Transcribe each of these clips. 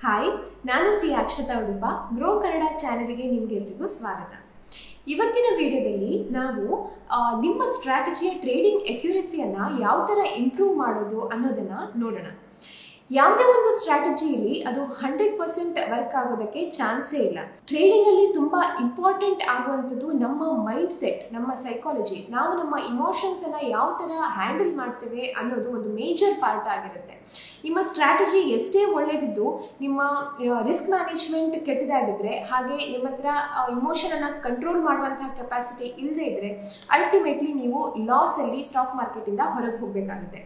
Hi, ನಾನು C Akshata Udupa. Grow Kannada ಚಾನೆಲ್ಗೆ ನಿಮಗೆಲ್ಲರಿಗೂ ಸ್ವಾಗತ. ಇವತ್ತಿನ ವಿಡಿಯೋದಲ್ಲಿ ನಾವು ನಿಮ್ಮ ಸ್ಟ್ರಾಟಜಿಯ ಟ್ರೇಡಿಂಗ್ ಅಕ್ಯುರಸಿಯನ್ನು ಯಾವ ಥರ ಇಂಪ್ರೂವ್ ಮಾಡೋದು ಅನ್ನೋದನ್ನು ನೋಡೋಣ. ಯಾವುದೇ ಒಂದು ಸ್ಟ್ರಾಟಜಿಯಲ್ಲಿ ಅದು 100% ವರ್ಕ್ ಆಗೋದಕ್ಕೆ ಚಾನ್ಸೇ ಇಲ್ಲ. ಟ್ರೇಡಿಂಗಲ್ಲಿ ತುಂಬ ಇಂಪಾರ್ಟೆಂಟ್ ಆಗುವಂಥದ್ದು ನಮ್ಮ ಮೈಂಡ್ ಸೆಟ್, ನಮ್ಮ ಸೈಕಾಲಜಿ, ನಾವು ನಮ್ಮ ಇಮೋಷನ್ಸನ್ನು ಯಾವ ಥರ ಹ್ಯಾಂಡಲ್ ಮಾಡ್ತೇವೆ ಅನ್ನೋದು ಒಂದು ಮೇಜರ್ ಪಾರ್ಟ್ ಆಗಿರುತ್ತೆ. ನಿಮ್ಮ ಸ್ಟ್ರಾಟಜಿ ಎಷ್ಟೇ ಒಳ್ಳೆಯದಿದ್ದು ನಿಮ್ಮ ರಿಸ್ಕ್ ಮ್ಯಾನೇಜ್ಮೆಂಟ್ ಕೆಟ್ಟದಾಗಿದ್ದರೆ, ಹಾಗೆ ನಿಮ್ಮ ಹತ್ರ ಇಮೋಷನನ್ನು ಕಂಟ್ರೋಲ್ ಮಾಡುವಂತಹ ಕೆಪಾಸಿಟಿ ಇಲ್ಲದೇ ಇದ್ದರೆ ಅಲ್ಟಿಮೇಟ್ಲಿ ನೀವು ಲಾಸಲ್ಲಿ ಸ್ಟಾಕ್ ಮಾರ್ಕೆಟಿಂದ ಹೊರಗೆ ಹೋಗಬೇಕಾಗುತ್ತೆ.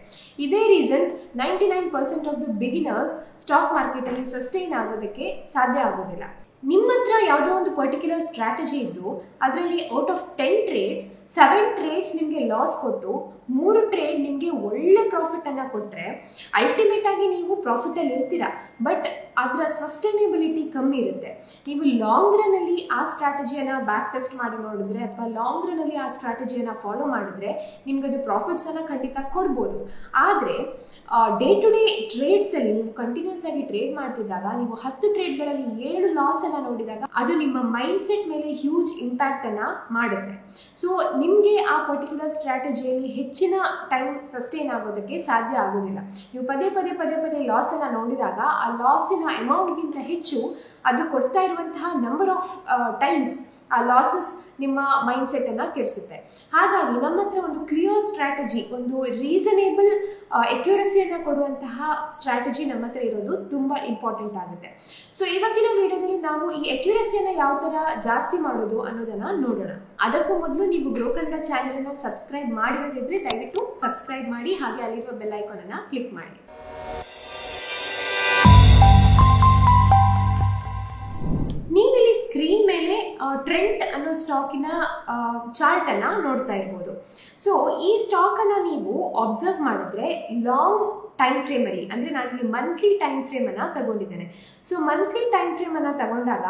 ಇದೇ reason 99% of the beginners stock ಮಾರ್ಕೆಟಲ್ಲಿ ಸಸ್ಟೈನ್ ಆಗೋದಕ್ಕೆ ಸಾಧ್ಯ ಆಗೋದಿಲ್ಲ. ನಿಮ್ಮ ಹತ್ರ ಯಾವುದೋ ಒಂದು ಪರ್ಟಿಕ್ಯುಲರ್ ಸ್ಟ್ರಾಟಜಿ ಇದ್ದು ಅದರಲ್ಲಿ ಔಟ್ ಆಫ್ 10 ಟ್ರೇಡ್ಸ್ 7 ಟ್ರೇಡ್ಸ್ ನಿಮಗೆ ಲಾಸ್ ಕೊಟ್ಟು 3 ಟ್ರೇಡ್ ನಿಮಗೆ ಒಳ್ಳೆ ಪ್ರಾಫಿಟನ್ನು ಕೊಟ್ಟರೆ ಅಲ್ಟಿಮೇಟ್ ಆಗಿ ನೀವು ಪ್ರಾಫಿಟಲ್ಲಿ ಇರ್ತೀರಾ. ಬಟ್ ಅದರ ಸಸ್ಟೈನೇಬಿಲಿಟಿ ಕಮ್ಮಿ ಇರುತ್ತೆ. ನೀವು ಲಾಂಗ್ ರನ್ನಲ್ಲಿ ಆ ಸ್ಟ್ರಾಟಜಿಯನ್ನು ಬ್ಯಾಕ್ ಟೆಸ್ಟ್ ಮಾಡಿ ನೋಡಿದ್ರೆ ಅಥವಾ ಲಾಂಗ್ ರನ್ನಲ್ಲಿ ಆ ಸ್ಟ್ರಾಟಜಿಯನ್ನು ಫಾಲೋ ಮಾಡಿದ್ರೆ ನಿಮಗದು ಪ್ರಾಫಿಟ್ಸನ್ನು ಖಂಡಿತ ಕೊಡ್ಬೋದು. ಆದರೆ ಡೇ ಟು ಡೇ ಟ್ರೇಡ್ಸಲ್ಲಿ ನೀವು ಕಂಟಿನ್ಯೂಸ್ ಆಗಿ ಟ್ರೇಡ್ ಮಾಡ್ತಿದ್ದಾಗ ನೀವು 10 ಟ್ರೇಡ್ಗಳಲ್ಲಿ 7 ಲಾಸನ್ನು ನೋಡಿದಾಗ ಅದು ನಿಮ್ಮ ಮೈಂಡ್ ಸೆಟ್ ಮೇಲೆ ಹ್ಯೂಜ್ ಇಂಪ್ಯಾಕ್ಟನ್ನು ಮಾಡುತ್ತೆ. ಸೊ ನಿಮಗೆ ಆ ಪರ್ಟಿಕ್ಯುಲರ್ ಸ್ಟ್ರಾಟಜಿಯಲ್ಲಿ ಹೆಚ್ಚಿನ ಟೈಮ್ ಸಸ್ಟೈನ್ ಆಗೋದಕ್ಕೆ ಸಾಧ್ಯ ಆಗೋದಿಲ್ಲ. ನೀವು ಪದೇ ಪದೇ ಲಾಸನ್ನು ನೋಡಿದಾಗ ಆ ಲಾಸಿನ ಅಮೌಂಟ್ಗಿಂತ ಹೆಚ್ಚು ಅದು ಕೊಡ್ತಾ ಇರುವಂತಹ ನಂಬರ್ ಆಫ್ ಟೈಮ್ಸ್ ಆ ಲಾಸಸ್ ನಿಮ್ಮ ಮೈಂಡ್ ಸೆಟ್ಟನ್ನು ಕೆಡಿಸುತ್ತೆ. ಹಾಗಾಗಿ ನಮ್ಮ ಹತ್ರ ಒಂದು ಕ್ಲಿಯರ್ ಸ್ಟ್ರಾಟಜಿ, ಒಂದು ರೀಸನೇಬಲ್ ಎಕ್ಯುರಸಿಯನ್ನು ಕೊಡುವಂತಹ ಸ್ಟ್ರಾಟಜಿ ನಮ್ಮ ಹತ್ರ ಇರೋದು ತುಂಬ ಇಂಪಾರ್ಟೆಂಟ್ ಆಗುತ್ತೆ. ಸೊ ಇವತ್ತಿನ ವಿಡಿಯೋದಲ್ಲಿ ನಾವು ಈ ಎಕ್ಯುರಸಿಯನ್ನು ಯಾವ ಥರ ಜಾಸ್ತಿ ಮಾಡೋದು ಅನ್ನೋದನ್ನು ನೋಡೋಣ. ಅದಕ್ಕೂ ಮೊದಲು ನೀವು ಗ್ರೋ ಕನ್ನಡ ಚಾನೆಲನ್ನು ಸಬ್ಸ್ಕ್ರೈಬ್ ಮಾಡಿರೋದಿದ್ರೆ ದಯವಿಟ್ಟು ಸಬ್ಸ್ಕ್ರೈಬ್ ಮಾಡಿ, ಹಾಗೆ ಅಲ್ಲಿರುವ ಬೆಲ್ ಐಕಾನನ್ನು ಕ್ಲಿಕ್ ಮಾಡಿ. ನೀವಿಲ್ಲಿ ಸ್ಕ್ರೀನ್ ಮೇಲೆ ಟ್ರೆಂಟ್ ಅನ್ನೋ ಸ್ಟಾಕಿನ ಚಾರ್ಟನ್ನು ನೋಡ್ತಾ ಇರ್ಬೋದು. ಸೊ ಈ ಸ್ಟಾಕನ್ನು ನೀವು ಅಬ್ಸರ್ವ್ ಮಾಡಿದ್ರೆ ಲಾಂಗ್ ಟೈಮ್ ಫ್ರೇಮಲ್ಲಿ, ಅಂದರೆ ನಾನಿಲ್ಲಿ ಮಂತ್ಲಿ ಟೈಮ್ ಫ್ರೇಮನ್ನು ತಗೊಂಡಿದ್ದೇನೆ. ಸೊ ಮಂತ್ಲಿ ಟೈಮ್ ಫ್ರೇಮನ್ನು ತಗೊಂಡಾಗ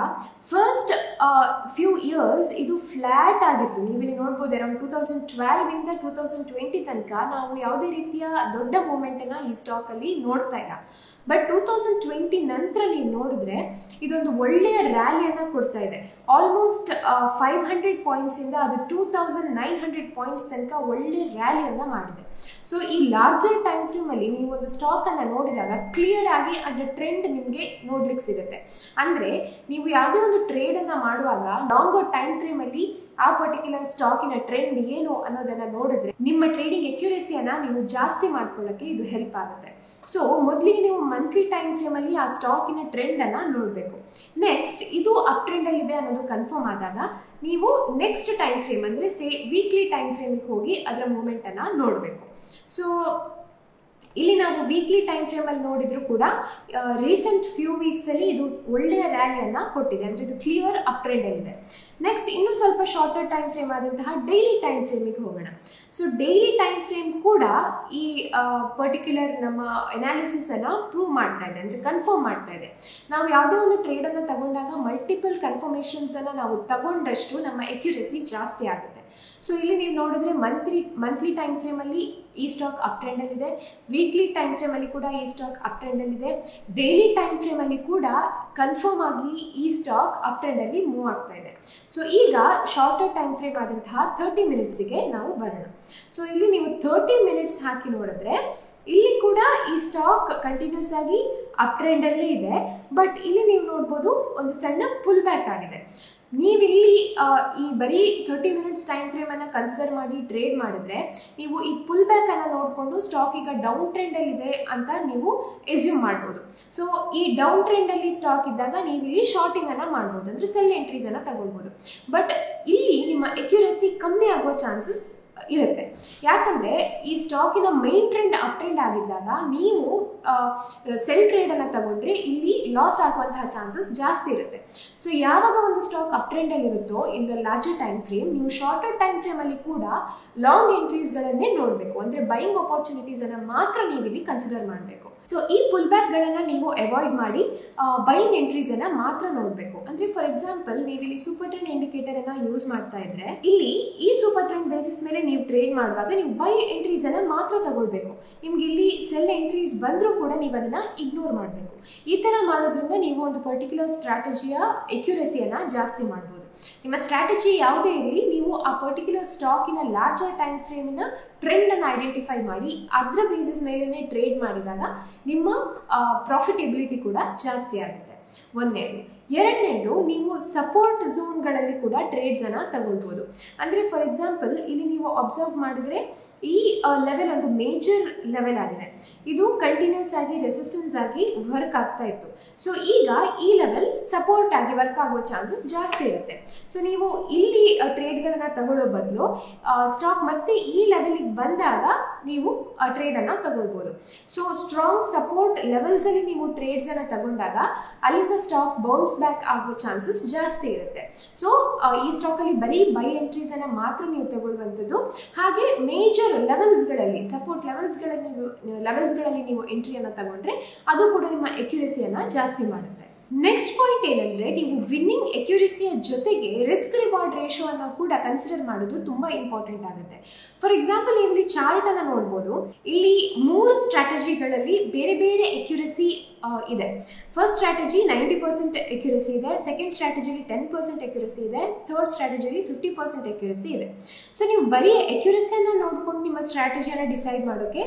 ಫಸ್ಟ್ ಫ್ಯೂ ಇಯರ್ಸ್ ಇದು ಫ್ಲ್ಯಾಟ್ ಆಗಿತ್ತು. ನೀವಿಲ್ಲಿ ನೋಡ್ಬೋದು ಅರೌಂಡ್ 2012ಇಂದ 2020 ತನಕ ನಾವು ಯಾವುದೇ ರೀತಿಯ ದೊಡ್ಡ ಮೂಮೆಂಟನ್ನು ಈ ಸ್ಟಾಕಲ್ಲಿ ನೋಡ್ತಾ ಇಲ್ಲ. ಬಟ್ 2020 ನಂತರ ನೀವು ನೋಡಿದ್ರೆ ಇದೊಂದು ಒಳ್ಳೆಯ ರ್ಯಾಲಿಯನ್ನು ಕೊಡ್ತಾ ಇದೆ. ಆಲ್ಮೋಸ್ಟ್ 500 ಪಾಯಿಂಟ್ಸಿಂದ ಅದು 2900 ಪಾಯಿಂಟ್ಸ್ ತನಕ ಒಳ್ಳೆ ರ್ಯಾಲಿಯನ್ನು ಮಾಡಿದೆ. ಸೊ ಈ ಲಾರ್ಜರ್ ಟೈಮ್ ಫ್ರೇಮಲ್ಲಿ ನೀವು ಒಂದು ಸ್ಟಾಕನ್ನು ನೋಡಿದಾಗ ಕ್ಲಿಯರ್ ಆಗಿ ಅದರ ಟ್ರೆಂಡ್ ನಿಮಗೆ ನೋಡ್ಲಿಕ್ಕೆ ಸಿಗುತ್ತೆ. ಅಂದರೆ ನೀವು ಯಾವುದೇ ಒಂದು ಟ್ರೇಡನ್ನು ಮಾಡುವಾಗ ಲಾಂಗರ್ ಟೈಮ್ ಫ್ರೇಮಲ್ಲಿ ಆ ಪರ್ಟಿಕ್ಯುಲರ್ ಸ್ಟಾಕಿನ ಟ್ರೆಂಡ್ ಏನು ಅನ್ನೋದನ್ನು ನೋಡಿದ್ರೆ ನಿಮ್ಮ ಟ್ರೇಡಿಂಗ್ ಎಕ್ಯುರಸಿಯನ್ನು ನೀವು ಜಾಸ್ತಿ ಮಾಡ್ಕೊಳ್ಳೋಕ್ಕೆ ಇದು ಹೆಲ್ಪ್ ಆಗುತ್ತೆ. ಸೊ ಮೊದಲಿಗೆ ನೀವು ಮಂತ್ಲಿ ಟೈಮ್ ಫ್ರೇಮಲ್ಲಿ ಆ ಸ್ಟಾಕಿನ ಟ್ರೆಂಡನ್ನು ನೋಡಬೇಕು. ನೆಕ್ಸ್ಟ್ ಇದು ಅಪ್ ಟ್ರೆಂಡಲ್ಲಿದೆ ಅನ್ನೋದು ಕನ್ಫರ್ಮ್ ಆದಾಗ ನೀವು ನೆಕ್ಸ್ಟ್ ಟೈಮ್ ಫ್ರೇಮ್ ಅಂದರೆ ವೀಕ್ಲಿ ಟೈಮ್ ಫ್ರೇಮಿಗೆ ಹೋಗಿ ಅದರ ಮೂಮೆಂಟನ್ನು ನೋಡಬೇಕು. ಸೊ ಇಲ್ಲಿ ನಾವು ವೀಕ್ಲಿ ಟೈಮ್ ಫ್ರೇಮಲ್ಲಿ ನೋಡಿದ್ರು ಕೂಡ ರೀಸೆಂಟ್ ಫ್ಯೂ ವೀಕ್ಸಲ್ಲಿ ಇದು ಒಳ್ಳೆಯ ರ್ಯಾಲಿಯನ್ನು ಕೊಟ್ಟಿದೆ, ಅಂದರೆ ಇದು ಕ್ಲಿಯರ್ ಅಪ್ ಟ್ರೆಂಡಲ್ಲಿದೆ. ನೆಕ್ಸ್ಟ್ ಇನ್ನೂ ಸ್ವಲ್ಪ ಶಾರ್ಟರ್ ಟೈಮ್ ಫ್ರೇಮ್ ಆದಂತಹ ಡೈಲಿ ಟೈಮ್ ಫ್ರೇಮಿಗೆ ಹೋಗೋಣ. ಸೊ ಡೈಲಿ ಟೈಮ್ ಫ್ರೇಮ್ ಕೂಡ ಈ ಪರ್ಟಿಕ್ಯುಲರ್ ನಮ್ಮ ಅನಾಲಿಸಿಸನ್ನು ಪ್ರೂವ್ ಮಾಡ್ತಾ ಇದೆ, ಅಂದರೆ ಕನ್ಫರ್ಮ್ ಮಾಡ್ತಾ ಇದೆ. ನಾವು ಯಾವುದೇ ಒಂದು ಟ್ರೇಡನ್ನು ತಗೊಂಡಾಗ ಮಲ್ಟಿಪಲ್ ಕನ್ಫರ್ಮೇಷನ್ಸನ್ನು ನಾವು ತಗೊಂಡಷ್ಟು ನಮ್ಮ ಎಕ್ಯುರಸಿ ಜಾಸ್ತಿ ಆಗುತ್ತೆ. ಸೊ ಇಲ್ಲಿ ನೀವು ನೋಡಿದ್ರೆ ಮಂತ್ಲಿ ಟೈಮ್ ಫ್ರೇಮಲ್ಲಿ ಈ ಸ್ಟಾಕ್ ಅಪ್ ಟ್ರೆಂಡಲ್ಲಿದೆ, ವೀಕ್ಲಿ ಟೈಮ್ ಫ್ರೇಮಲ್ಲಿ ಕೂಡ ಈ ಸ್ಟಾಕ್ ಅಪ್ ಟ್ರೆಂಡಲ್ಲಿದೆ, ಡೈಲಿ ಟೈಮ್ ಫ್ರೇಮಲ್ಲಿ ಕೂಡ ಕನ್ಫರ್ಮ್ ಆಗಿ ಈ ಸ್ಟಾಕ್ ಅಪ್ ಟ್ರೆಂಡಲ್ಲಿ ಮೂವ್ ಆಗ್ತಾ ಇದೆ. ಸೊ ಈಗ ಶಾರ್ಟರ್ ಟೈಮ್ ಫ್ರೇಮ್ ಆದಂತಹ 30 ಮಿನಿಟ್ಸಿಗೆ ನಾವು ಬರೋಣ. ಸೊ ಇಲ್ಲಿ ನೀವು 30 ಮಿನಿಟ್ಸ್ ಹಾಕಿ ನೋಡಿದ್ರೆ ಇಲ್ಲಿ ಕೂಡ ಈ ಸ್ಟಾಕ್ ಕಂಟಿನ್ಯೂಸ್ ಆಗಿ ಅಪ್ ಟ್ರೆಂಡಲ್ಲೇ ಇದೆ. ಬಟ್ ಇಲ್ಲಿ ನೀವು ನೋಡ್ಬೋದು ಒಂದು ಸಣ್ಣ ಪುಲ್ ಬ್ಯಾಕ್ ಆಗಿದೆ. ನೀವಿಲ್ಲಿ ಈ ಬರೀ 30 ಮಿನಿಟ್ಸ್ ಟೈಮ್ ಫ್ರೇಮನ್ನು ಕನ್ಸಿಡರ್ ಮಾಡಿ ಟ್ರೇಡ್ ಮಾಡಿದ್ರೆ ನೀವು ಈ ಪುಲ್ ಬ್ಯಾಕನ್ನು ನೋಡಿಕೊಂಡು ಸ್ಟಾಕ್ ಈಗ ಡೌನ್ ಟ್ರೆಂಡಲ್ಲಿದೆ ಅಂತ ನೀವು ಎಸ್ಯೂಮ್ ಮಾಡ್ಬೋದು. ಸೊ ಈ ಡೌನ್ ಟ್ರೆಂಡಲ್ಲಿ ಸ್ಟಾಕ್ ಇದ್ದಾಗ ನೀವಿಲ್ಲಿ ಶಾರ್ಟಿಂಗನ್ನು ಮಾಡ್ಬೋದು, ಅಂದರೆ ಸೆಲ್ ಎಂಟ್ರೀಸನ್ನು ತಗೊಳ್ಬೋದು. ಬಟ್ ಇಲ್ಲಿ ನಿಮ್ಮ ಎಕ್ಯುರಸಿ ಕಮ್ಮಿ ಆಗೋ ಚಾನ್ಸಸ್ ಇರುತ್ತೆ. ಯಾಕಂದರೆ ಈ ಸ್ಟಾಕಿನ ಮೈನ್ ಟ್ರೆಂಡ್ ಅಪ್ ಟ್ರೆಂಡ್ ಆಗಿದ್ದಾಗ ನೀವು ಸೆಲ್ ಟ್ರೇಡನ್ನು ತಗೊಂಡ್ರೆ ಇಲ್ಲಿ ಲಾಸ್ ಆಗುವಂತಹ ಚಾನ್ಸಸ್ ಜಾಸ್ತಿ ಇರುತ್ತೆ. ಸೊ ಯಾವಾಗ ಒಂದು ಸ್ಟಾಕ್ ಅಪ್ ಟ್ರೆಂಡಲ್ಲಿ ಇರುತ್ತೋ in the larger time frame ನೀವು ಶಾರ್ಟರ್ ಟೈಮ್ ಫ್ರೇಮಲ್ಲಿ ಕೂಡ ಲಾಂಗ್ ಎಂಟ್ರೀಸ್ಗಳನ್ನೇ ನೋಡಬೇಕು, ಅಂದರೆ ಬೈಯಿಂಗ್ ಆಪರ್ಚುನಿಟೀಸನ್ನು ಮಾತ್ರ ನೀವಿಲ್ಲಿ ಕನ್ಸಿಡರ್ ಮಾಡಬೇಕು. ಸೊ ಈ ಪುಲ್ ಬ್ಯಾಕ್ಗಳನ್ನು ನೀವು ಅವಾಯ್ಡ್ ಮಾಡಿ ಬೈಯಿಂಗ್ ಎಂಟ್ರೀಸನ್ನು ಮಾತ್ರ ನೋಡಬೇಕು. ಅಂದರೆ ಫಾರ್ ಎಕ್ಸಾಂಪಲ್ ನೀವು ಇಲ್ಲಿ ಸೂಪರ್ ಟ್ರೆಂಡ್ ಇಂಡಿಕೇಟರನ್ನು ಯೂಸ್ ಮಾಡ್ತಾ ಇದ್ರೆ ಇಲ್ಲಿ ಈ ಸೂಪರ್ ಟ್ರೆಂಡ್ ಬೇಸಿಸ್ ಮೇಲೆ ನೀವು ಟ್ರೇಡ್ ಮಾಡುವಾಗ ನೀವು ಬೈ ಎಂಟ್ರೀಸನ್ನು ಮಾತ್ರ ತಗೊಳ್ಬೇಕು. ನಿಮ್ಗೆ ಇಲ್ಲಿ ಸೆಲ್ ಎಂಟ್ರೀಸ್ ಬಂದರೂ ಕೂಡ ನೀವು ಅದನ್ನು ಇಗ್ನೋರ್ ಮಾಡಬೇಕು. ಈ ಥರ ಮಾಡೋದ್ರಿಂದ ನೀವು ಒಂದು ಪರ್ಟಿಕ್ಯುಲರ್ ಸ್ಟ್ರಾಟಜಿಯ ಎಕ್ಯುರಸಿಯನ್ನು ಜಾಸ್ತಿ ಮಾಡ್ಬೋದು. ನಿಮ್ಮ ಸ್ಟ್ರಾಟಜಿ ಯಾವುದೇ ಇರಲಿ, ನೀವು ಆ ಪರ್ಟಿಕ್ಯುಲರ್ ಸ್ಟಾಕಿನ ಲಾರ್ಜರ್ ಟೈಮ್ ಫ್ರೇಮಿನ ಟ್ರೆಂಡನ್ನು ಐಡೆಂಟಿಫೈ ಮಾಡಿ ಅದರ ಬೇಸಿಸ್ ಮೇಲೇ ಟ್ರೇಡ್ ಮಾಡಿದಾಗ ನಿಮ್ಮ ಪ್ರಾಫಿಟಬಿಲಿಟಿ ಕೂಡ ಜಾಸ್ತಿ ಆಗುತ್ತೆ. ಒಂದನೇದು. ಎರಡನೇದು, ನೀವು ಸಪೋರ್ಟ್ ಝೋನ್ಗಳಲ್ಲಿ ಕೂಡ ಟ್ರೇಡ್ಸನ್ನು ತಗೊಳ್ಬೋದು. ಅಂದರೆ ಫಾರ್ ಎಕ್ಸಾಂಪಲ್ ಇಲ್ಲಿ ನೀವು ಅಬ್ಸರ್ವ್ ಮಾಡಿದ್ರೆ ಈ ಲೆವೆಲ್ ಒಂದು ಮೇಜರ್ ಲೆವೆಲ್ ಆಗಿದೆ. ಇದು ಕಂಟಿನ್ಯೂಸ್ ಆಗಿ ರೆಸಿಸ್ಟೆನ್ಸ್ ಆಗಿ ವರ್ಕ್ ಆಗ್ತಾ ಇತ್ತು. ಸೊ ಈಗ ಈ ಲೆವೆಲ್ ಸಪೋರ್ಟ್ ಆಗಿ ವರ್ಕ್ ಆಗುವ ಚಾನ್ಸಸ್ ಜಾಸ್ತಿ ಇರುತ್ತೆ. ಸೊ ನೀವು ಇಲ್ಲಿ ಟ್ರೇಡ್ಗಳನ್ನು ತಗೊಳ್ಳೋ ಬದಲು ಸ್ಟಾಕ್ ಮತ್ತೆ ಈ ಲೆವೆಲಿಗೆ ಬಂದಾಗ ನೀವು ಟ್ರೇಡನ್ನು ತಗೊಳ್ಬೋದು. ಸೊ ಸ್ಟ್ರಾಂಗ್ ಸಪೋರ್ಟ್ ಲೆವೆಲ್ಸಲ್ಲಿ ನೀವು ಟ್ರೇಡ್ಸನ್ನು ತಗೊಂಡಾಗ ಅಲ್ಲಿಂದ ಸ್ಟಾಕ್ ಬೌನ್ಸ್ ಬ್ಯಾಕ್ ಆಗುವ ಚಾನ್ಸಸ್ ಜಾಸ್ತಿ ಇರುತ್ತೆ. ಸೊ ಈ ಸ್ಟಾಕಲ್ಲಿ ಬರೀ ಬೈ ಎಂಟ್ರೀಸನ್ನು ಮಾತ್ರ ನೀವು ತಗೊಳ್ಳುವಂಥದ್ದು. ಹಾಗೆ ಮೇಜರ್ ಲೆವೆಲ್ಸ್ಗಳಲ್ಲಿ ಸಪೋರ್ಟ್ ಲೆವೆಲ್ಸ್ಗಳಲ್ಲಿ ನೀವು ಎಂಟ್ರಿಯನ್ನು ತಗೊಂಡ್ರೆ ಅದು ಕೂಡ ನಿಮ್ಮ ಎಕ್ಯುರಸಿಯನ್ನು ಜಾಸ್ತಿ ಮಾಡುತ್ತೆ. ನೆಕ್ಸ್ಟ್ ಪಾಯಿಂಟ್ ಏನಂದರೆ, ನೀವು ವಿನ್ನಿಂಗ್ ಎಕ್ಯುರಸಿಯ ಜೊತೆಗೆ ರಿಸ್ಕ್ ರಿವಾರ್ಡ್ ರೇಷೋವನ್ನು ಕೂಡ ಕನ್ಸಿಡರ್ ಮಾಡೋದು ತುಂಬ ಇಂಪಾರ್ಟೆಂಟ್ ಆಗುತ್ತೆ. ಫಾರ್ ಎಕ್ಸಾಂಪಲ್ ನೀವು ಇಲ್ಲಿ ಚಾರ್ಟನ್ನು ನೋಡ್ಬೋದು. ಇಲ್ಲಿ 3 ಸ್ಟ್ರಾಟಜಿಗಳಲ್ಲಿ ಬೇರೆ ಬೇರೆ ಎಕ್ಯುರಸಿ ಇದೆ. ಫಸ್ಟ್ ಸ್ಟ್ರಾಟಜಿ 90% ಎಕ್ಯುರಸಿ ಇದೆ, ಸೆಕೆಂಡ್ ಸ್ಟ್ರಾಟಜಿಲಿ 10% ಎಕ್ಯುರಸಿ ಇದೆ, ಥರ್ಡ್ ಸ್ಟ್ರಾಟಜಿಲಿ 50% ಎಕ್ಯುರಸಿ ಇದೆ. ಸೊ ನೀವು ಬರೀ ಎಕ್ಯುರಸಿಯನ್ನು ನೋಡ್ಕೊಂಡು ನಿಮ್ಮ ಸ್ಟ್ರಾಟಜಿಯನ್ನು ಡಿಸೈಡ್ ಮಾಡೋಕ್ಕೆ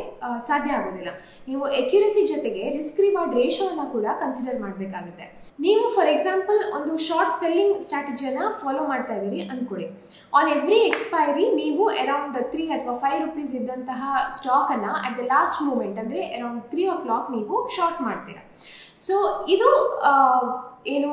ಸಾಧ್ಯ ಆಗೋದಿಲ್ಲ. ನೀವು ಎಕ್ಯುರಸಿ ಜೊತೆಗೆ ರಿಸ್ಕ್ ರಿವಾರ್ಡ್ ರೇಷೋವನ್ನು ಕೂಡ ಕನ್ಸಿಡರ್ ಮಾಡಬೇಕಾಗುತ್ತೆ. ನೀವು ಫಾರ್ ಎಕ್ಸಾಂಪಲ್ ಒಂದು ಶಾರ್ಟ್ ಸೆಲ್ಲಿಂಗ್ ಸ್ಟ್ರಾಟಜಿಯನ್ನು ಫಾಲೋ ಮಾಡ್ತಾ ಇದ್ದೀರಿ ಅಂದ್ಕೊಳ್ಳಿ. ಆನ್ ಎವ್ರಿ ಎಕ್ಸ್ಪೈರಿ ನೀವು ಅರೌಂಡ್ 3 ಅಥವಾ 5 ರೂಪೀಸ್ ಇದ್ದಂತಹ ಸ್ಟಾಕನ್ನು ಅಟ್ ದ ಲಾಸ್ಟ್ ಮೂಮೆಂಟ್ ಅಂದರೆ ಅರೌಂಡ್ 3 o'clock ನೀವು ಶಾರ್ಟ್ ಮಾಡ್ತೀರಾ. ಸೊ ಇದು ಏನು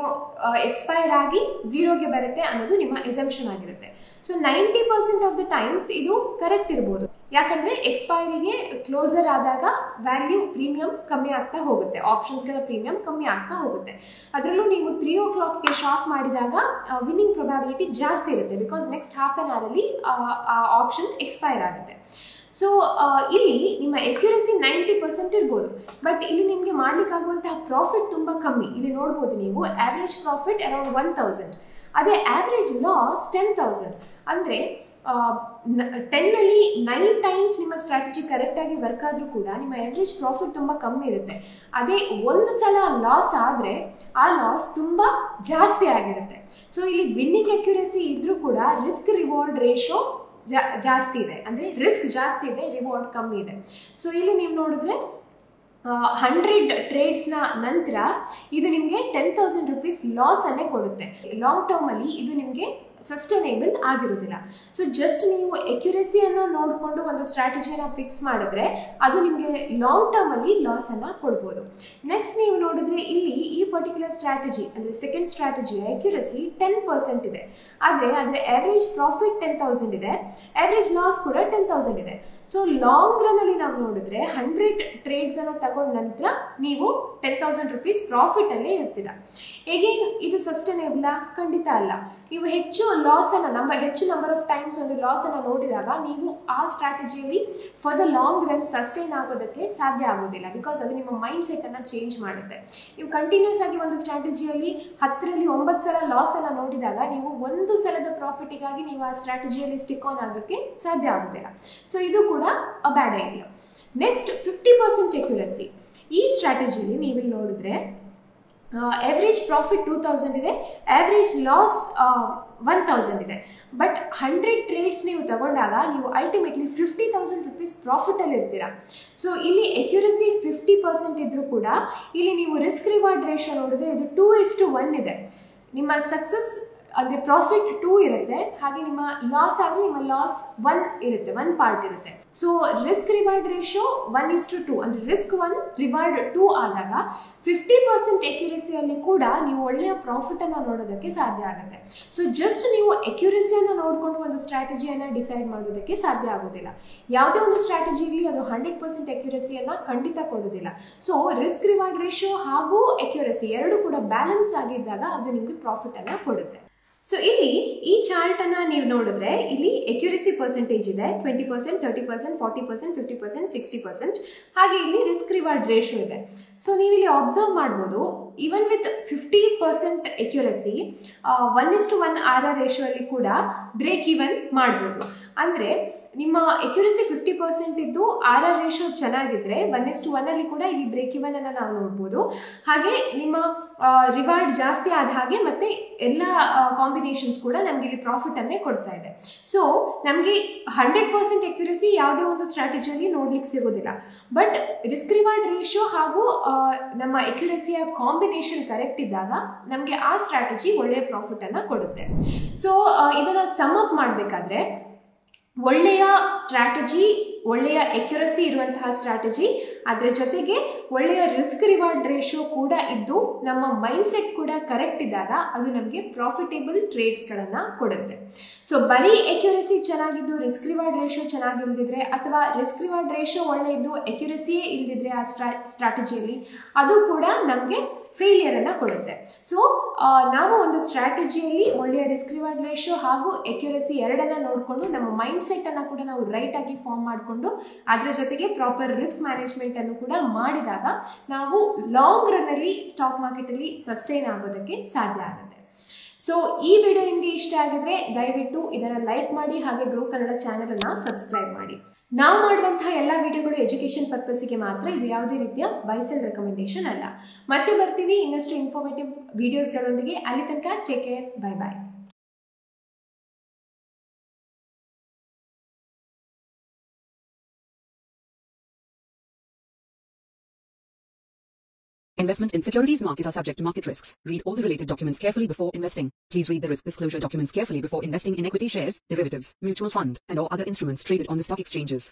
ಎಕ್ಸ್ಪೈರ್ ಆಗಿ 0ಗೆ ಬರುತ್ತೆ ಅನ್ನೋದು ನಿಮ್ಮ ಎಸಂಪ್ಷನ್ ಆಗಿರುತ್ತೆ. ಸೊ 90% ಆಫ್ ದ ಟೈಮ್ಸ್ ಇದು ಕರೆಕ್ಟ್ ಇರ್ಬೋದು. ಯಾಕಂದರೆ ಎಕ್ಸ್ಪೈರಿಗೆ ಕ್ಲೋಸರ್ ಆದಾಗ ವ್ಯಾಲ್ಯೂ ಪ್ರೀಮಿಯಂ ಕಮ್ಮಿ ಆಗ್ತಾ ಹೋಗುತ್ತೆ, ಆಪ್ಷನ್ಸ್ಗಳ ಪ್ರೀಮಿಯಂ ಕಮ್ಮಿ ಆಗ್ತಾ ಹೋಗುತ್ತೆ. ಅದರಲ್ಲೂ ನೀವು 3 o'clockಗೆ ಶಾರ್ಟ್ ಮಾಡಿದಾಗ ವಿನ್ನಿಂಗ್ ಪ್ರೊಬ್ಯಾಬಿಲಿಟಿ ಜಾಸ್ತಿ ಇರುತ್ತೆ. ಬಿಕಾಸ್ ನೆಕ್ಸ್ಟ್ ಹಾಫ್ ಆನ್ ಅವರಲ್ಲಿ ಆ ಆಪ್ಷನ್ ಎಕ್ಸ್ಪೈರ್ ಆಗುತ್ತೆ. ಸೊ ಇಲ್ಲಿ ನಿಮ್ಮ ಎಕ್ಯುರಸಿ 90% ಇರ್ಬೋದು, ಬಟ್ ಇಲ್ಲಿ ನಿಮಗೆ ಮಾಡಲಿಕ್ಕಾಗುವಂತಹ ಪ್ರಾಫಿಟ್ ತುಂಬ ಕಮ್ಮಿ. ಇಲ್ಲಿ ನೋಡ್ಬೋದು ನೀವು ಆವ್ರೇಜ್ ಪ್ರಾಫಿಟ್ ಅರೌಂಡ್ 1000, ಅದೇ ಆವ್ರೇಜ್ ಲಾಸ್ 10,000. ಅಂದರೆ 10ನಲ್ಲಿ 9 ಟೈಮ್ಸ್ ನಿಮ್ಮ ಸ್ಟ್ರಾಟಜಿ ಕರೆಕ್ಟಾಗಿ ವರ್ಕ್ ಆದರೂ ಕೂಡ ನಿಮ್ಮ ಆವ್ರೇಜ್ ಪ್ರಾಫಿಟ್ ತುಂಬ ಕಮ್ಮಿ ಇರುತ್ತೆ. ಅದೇ ಒಂದು ಸಲ ಲಾಸ್ ಆದರೆ ಆ ಲಾಸ್ ತುಂಬ ಜಾಸ್ತಿ ಆಗಿರುತ್ತೆ. ಸೊ ಇಲ್ಲಿ ವಿನ್ನಿಂಗ್ ಎಕ್ಯುರಸಿ ಇದ್ದರೂ ಕೂಡ ರಿಸ್ಕ್ ರಿವಾರ್ಡ್ ರೇಷೋ ಜಾಸ್ತಿ ಇದೆ. ಅಂದರೆ ರಿಸ್ಕ್ ಜಾಸ್ತಿ ಇದೆ, ರಿವಾರ್ಡ್ ಕಮ್ಮಿ ಇದೆ. ಸೊ ಇಲ್ಲಿ ನೀವು ನೋಡಿದ್ರೆ 100 ಟ್ರೇಡ್ಸ್ನ ನಂತರ ಇದು ನಿಮಗೆ 10,000 ರೂಪೀಸ್ ಲಾಸನ್ನೇ ಕೊಡುತ್ತೆ. ಲಾಂಗ್ ಟರ್ಮಲ್ಲಿ ಇದು ನಿಮಗೆ ಸಸ್ಟೈನೇಬಲ್ ಆಗಿರೋದಿಲ್ಲ. ಸೊ ಜಸ್ಟ್ ನೀವು ಎಕ್ಯುರಸಿಯನ್ನು ನೋಡಿಕೊಂಡು ಒಂದು ಸ್ಟ್ರಾಟಜಿಯನ್ನು ಫಿಕ್ಸ್ ಮಾಡಿದ್ರೆ ಅದು ನಿಮಗೆ ಲಾಂಗ್ ಟರ್ಮಲ್ಲಿ ಲಾಸನ್ನು ಕೊಡ್ಬೋದು. ನೆಕ್ಸ್ಟ್ ನೀವು ನೋಡಿದ್ರೆ ಇಲ್ಲಿ ಈ ಪರ್ಟಿಕ್ಯುಲರ್ ಸ್ಟ್ರಾಟಜಿ ಅಂದರೆ ಸೆಕೆಂಡ್ ಸ್ಟ್ರಾಟಜಿಯ ಎಕ್ಯುರಸಿ 10% ಇದೆ. ಆದರೆ ಅದರ ಆವ್ರೇಜ್ ಪ್ರಾಫಿಟ್ 10,000 ಇದೆ, ಆವ್ರೇಜ್ ಲಾಸ್ ಕೂಡ 10,000 ಇದೆ. ಸೊ ಲಾಂಗ್ ರನ್ನಲ್ಲಿ ನಾವು ನೋಡಿದ್ರೆ 100 ಟ್ರೇಡ್ಸನ್ನು ತಗೊಂಡ ನಂತರ ನೀವು 10,000 ರೂಪೀಸ್ ಪ್ರಾಫಿಟಲ್ಲೇ ಇರ್ತೀರ. ಎಗೇನ್ ಇದು ಸಸ್ಟೈನೇಬಲಾ? ಖಂಡಿತ ಅಲ್ಲ. ನೀವು ಹೆಚ್ಚು ನಂಬರ್ ಆಫ್ ಟೈಮ್ಸ್ ಒಂದು ಲಾಸನ್ನು ನೋಡಿದಾಗ ನೀವು ಆ ಸ್ಟ್ರಾಟಜಿಯಲ್ಲಿ for the long run sustain ಆಗೋದಕ್ಕೆ ಸಾಧ್ಯ ಆಗೋದಿಲ್ಲ. ಬಿಕಾಸ್ ಅದು ನಿಮ್ಮ ಮೈಂಡ್ ಸೆಟ್ಟನ್ನು ಚೇಂಜ್ ಮಾಡುತ್ತೆ. ನೀವು ಕಂಟಿನ್ಯೂಸ್ ಆಗಿ ಒಂದು ಸ್ಟ್ರಾಟಜಿಯಲ್ಲಿ 10ರಲ್ಲಿ 9 ಸಲ ಲಾಸನ್ನು ನೋಡಿದಾಗ ನೀವು ಒಂದು ಸಲದ ಪ್ರಾಫಿಟಿಗಾಗಿ ನೀವು ಆ ಸ್ಟ್ರಾಟಜಿಯಲ್ಲಿ ಸ್ಟಿಕ್ ಆನ್ ಆಗೋಕ್ಕೆ ಸಾಧ್ಯ ಆಗೋದಿಲ್ಲ. ಸೊ ಇದು ಕೂಡ ಅ ಬ್ಯಾಡ್ ಐಡಿಯಾ. ನೆಕ್ಸ್ಟ್ 50% ಎಕ್ಯುರಸಿ. ಈ ಸ್ಟ್ರಾಟಜಿಲಿ ನೀವಿಲ್ಲಿ ನೋಡಿದ್ರೆ ಆವ್ರೇಜ್ ಪ್ರಾಫಿಟ್ 2,000 ಇದೆ, ಆವ್ರೇಜ್ ಲಾಸ್ 1,000 ಇದೆ. ಬಟ್ 100 ಟ್ರೇಡ್ಸ್ ನೀವು ತಗೊಂಡಾಗ ನೀವು ಅಲ್ಟಿಮೇಟ್ಲಿ 50,000 ರೂಪೀಸ್ ಪ್ರಾಫಿಟಲ್ಲಿ ಇರ್ತೀರಾ. ಸೊ ಇಲ್ಲಿ ಎಕ್ಯುರಸಿ 50% ಇದ್ರೂ ಕೂಡ ಇಲ್ಲಿ ನೀವು ರಿಸ್ಕ್ ರಿವಾರ್ಡ್ ರೇಷೋ ನೋಡಿದ್ರೆ ಇದು 2:1 ಇದೆ. ನಿಮ್ಮ ಸಕ್ಸಸ್ ಅಂದರೆ ಪ್ರಾಫಿಟ್ 2 ಇರುತ್ತೆ, ಹಾಗೆ ನಿಮ್ಮ ಲಾಸ್ ಆದರೆ ನಿಮ್ಮ ಲಾಸ್ 1 ಇರುತ್ತೆ, 1 ಪಾರ್ಟ್ ಇರುತ್ತೆ. ಸೊ ರಿಸ್ಕ್ ರಿವಾರ್ಡ್ ರೇಷೋ 1:2 ಅಂದರೆ ರಿಸ್ಕ್ 1 ರಿವಾರ್ಡ್ 2 ಆದಾಗ 50% ಎಕ್ಯುರಸಿಯಲ್ಲಿ ಕೂಡ ನೀವು ಒಳ್ಳೆಯ ಪ್ರಾಫಿಟನ್ನು ನೋಡೋದಕ್ಕೆ ಸಾಧ್ಯ ಆಗುತ್ತೆ. ಸೊ ಜಸ್ಟ್ ನೀವು ಎಕ್ಯುರಸಿಯನ್ನು ನೋಡಿಕೊಂಡು ಒಂದು ಸ್ಟ್ರಾಟಜಿಯನ್ನು ಡಿಸೈಡ್ ಮಾಡೋದಕ್ಕೆ ಸಾಧ್ಯ ಆಗೋದಿಲ್ಲ. ಯಾವುದೇ ಒಂದು ಸ್ಟ್ರಾಟಜಿಲಿ ಅದು 100% ಎಕ್ಯುರಸಿಯನ್ನು ಖಂಡಿತ ಕೊಡೋದಿಲ್ಲ. ಸೊ ರಿಸ್ಕ್ ರಿವಾರ್ಡ್ ರೇಷೋ ಹಾಗೂ ಎಕ್ಯುರಸಿ ಎರಡೂ ಕೂಡ ಬ್ಯಾಲೆನ್ಸ್ ಆಗಿದ್ದಾಗ ಅದು ನಿಮಗೆ ಪ್ರಾಫಿಟನ್ನು ಕೊಡುತ್ತೆ. ಸೊ ಇಲ್ಲಿ ಈ ಚಾರ್ಟ್ ಅನ್ನ ನೀವು ನೋಡಿದ್ರೆ ಇಲ್ಲಿ ಅಕ್ಯುರಸಿ ಪರ್ಸೆಂಟೇಜ್ ಇದೆ 20%, 30%, 40%, 50%, 60%. ಹಾಗೆ ಇಲ್ಲಿ ರಿಸ್ಕ್ ರಿವಾರ್ಡ್ ರೇಷಿಯೋ ಇದೆ. ಸೊ ನೀವು ಇಲ್ಲಿ ಅಬ್ಸರ್ವ್ ಮಾಡ್ಬೋದು, even with 50% accuracy 1:1 RR ratio ಅಲ್ಲಿ ಕೂಡ ಬ್ರೇಕ್ ಈವನ್ ಮಾಡ್ಬೋದು. ಅಂದರೆ ನಿಮ್ಮ ಅಕ್ಯುರಸಿ 50% ಇದ್ದು RR ರೇಷಿಯೋ ಚೆನ್ನಾಗಿದ್ರೆ 1:1 ಅಲ್ಲಿ ಕೂಡ ಇಲ್ಲಿ ಬ್ರೇಕ್ ಇವನ್ ಅನ್ನು ನಾವು ನೋಡ್ಬೋದು. ಹಾಗೆ ನಿಮ್ಮ ರಿವಾರ್ಡ್ ಜಾಸ್ತಿ ಆದ ಹಾಗೆ ಮತ್ತೆ ಎಲ್ಲ ಕಾಂಬಿನೇಷನ್ಸ್ ಕೂಡ ನಮ್ಗೆ ಇಲ್ಲಿ ಪ್ರಾಫಿಟ್ ಅನ್ನೇ ಕೊಡ್ತಾ ಇದೆ. ಸೊ ನಮಗೆ 100% ಅಕ್ಯುರಸಿ ಯಾವುದೇ ಒಂದು ಸ್ಟ್ರಾಟಜಿಯಲ್ಲಿ ನೋಡ್ಲಿಕ್ಕೆ ಸಿಗೋದಿಲ್ಲ. ಬಟ್ ರಿಸ್ಕ್ ರಿವಾರ್ಡ್ ರೇಷಿಯೋ ಹಾಗೂ ನಮ್ಮ ಅಕ್ಯುರಸಿಯ ಕಾಂಬಿನೇಷನ್ ಕರೆಕ್ಟ್ ಇದ್ದಾಗ ನಮಗೆ ಆ ಸ್ಟ್ರಾಟಜಿ ಒಳ್ಳೆಯ ಪ್ರಾಫಿಟ್ ಅನ್ನು ಕೊಡುತ್ತೆ. ಸೊ ಇದನ್ನು ಸಮ್ ಅಪ್ ಮಾಡಬೇಕಾದ್ರೆ ಒಳ್ಳೆಯ ಸ್ಟ್ರಾಟಜಿ, ಒಳ್ಳೆಯ ಅಕ್ಯುರಸಿ ಇರುವಂತಹ ಸ್ಟ್ರಾಟಜಿ, ಅದರ ಜೊತೆಗೆ ಒಳ್ಳೆಯ ರಿಸ್ಕ್ ರಿವಾರ್ಡ್ ರೇಷಿಯೋ ಕೂಡ ಇದ್ದು ನಮ್ಮ ಮೈಂಡ್ ಸೆಟ್ ಕೂಡ ಕರೆಕ್ಟ್ ಇದ್ದಾಗ ಅದು ನಮಗೆ ಪ್ರಾಫಿಟೇಬಲ್ ಟ್ರೇಡ್ಸ್ಗಳನ್ನು ಕೊಡುತ್ತೆ. ಸೊ ಬರೀ ಅಕ್ಯುರಸಿ ಚೆನ್ನಾಗಿದ್ದು ರಿಸ್ಕ್ ರಿವಾರ್ಡ್ ರೇಷಿಯೋ ಚೆನ್ನಾಗಿಲ್ದಿದ್ರೆ ಅಥವಾ ರಿಸ್ಕ್ ರಿವಾರ್ಡ್ ರೇಷಿಯೋ ಒಳ್ಳೆ ಇದ್ದು ಅಕ್ಯುರಸಿಯೇ ಇಲ್ದಿದ್ರೆ ಆ ಸ್ಟ್ರಾಟಜಿಯಲ್ಲಿ ಅದು ಕೂಡ ನಮಗೆ ಫೇಲಿಯರನ್ನು ಕೊಡುತ್ತೆ. ಸೊ ನಾವು ಒಂದು ಸ್ಟ್ರಾಟಜಿಯಲ್ಲಿ ಒಳ್ಳೆಯ ರಿಸ್ಕ್ ರಿವಾರ್ಡ್ ರೇಷಿಯೋ ಹಾಗೂ ಅಕ್ಯುರಸಿ ಎರಡನ್ನ ನೋಡಿಕೊಂಡು ನಮ್ಮ ಮೈಂಡ್ ಸೆಟ್ ಅನ್ನು ಕೂಡ ನಾವು ರೈಟ್ ಆಗಿ ಫಾರ್ಮ್ ಮಾಡಿಕೊಂಡು ಅದರ ಜೊತೆಗೆ ಪ್ರಾಪರ್ ರಿಸ್ಕ್ ಮ್ಯಾನೇಜ್ಮೆಂಟ್ ಅನ್ನು ಕೂಡ ಮಾಡಿದಾಗ ನಾವು ಲಾಂಗ್ ರನ್ ಅಲ್ಲಿ ಸ್ಟಾಕ್ ಮಾರ್ಕೆಟ್ ಅಲ್ಲಿ ಸಸ್ಟೈನ್ ಆಗೋದಕ್ಕೆ ಸಾಧ್ಯ ಆಗುತ್ತೆ. ಸೊ ಈ ವಿಡಿಯೋ ನಿಮಗೆ ಇಷ್ಟ ಆಗಿದ್ರೆ ದಯವಿಟ್ಟು ಇದನ್ನು ಲೈಕ್ ಮಾಡಿ, ಹಾಗೆ ಗ್ರೋ ಕನ್ನಡ ಚಾನೆಲ್ ಅನ್ನ ಸಬ್ಸ್ಕ್ರೈಬ್ ಮಾಡಿ. ನಾವು ಮಾಡುವಂತಹ ಎಲ್ಲ ವಿಡಿಯೋಗಳು ಎಜುಕೇಶನ್ ಪರ್ಪಸ್ಗೆ ಮಾತ್ರ, ಇದು ಯಾವುದೇ ರೀತಿಯ ಬೈ ಸೆಲ್ ರೆಕಮೆಂಡೇಶನ್ ಅಲ್ಲ. ಮತ್ತೆ ಬರ್ತೀವಿ ಇನ್ನಷ್ಟು ಇನ್ಫಾರ್ಮೇಟಿವ್ ವಿಡಿಯೋಸ್ಗಳೊಂದಿಗೆ. ಅಲ್ಲಿ ತನಕ take care, bye bye. Investment in securities market are subject to market risks. Read all the related documents carefully before investing. Please read the risk disclosure documents carefully before investing in equity shares, derivatives, mutual fund, and or other instruments traded on the stock exchanges.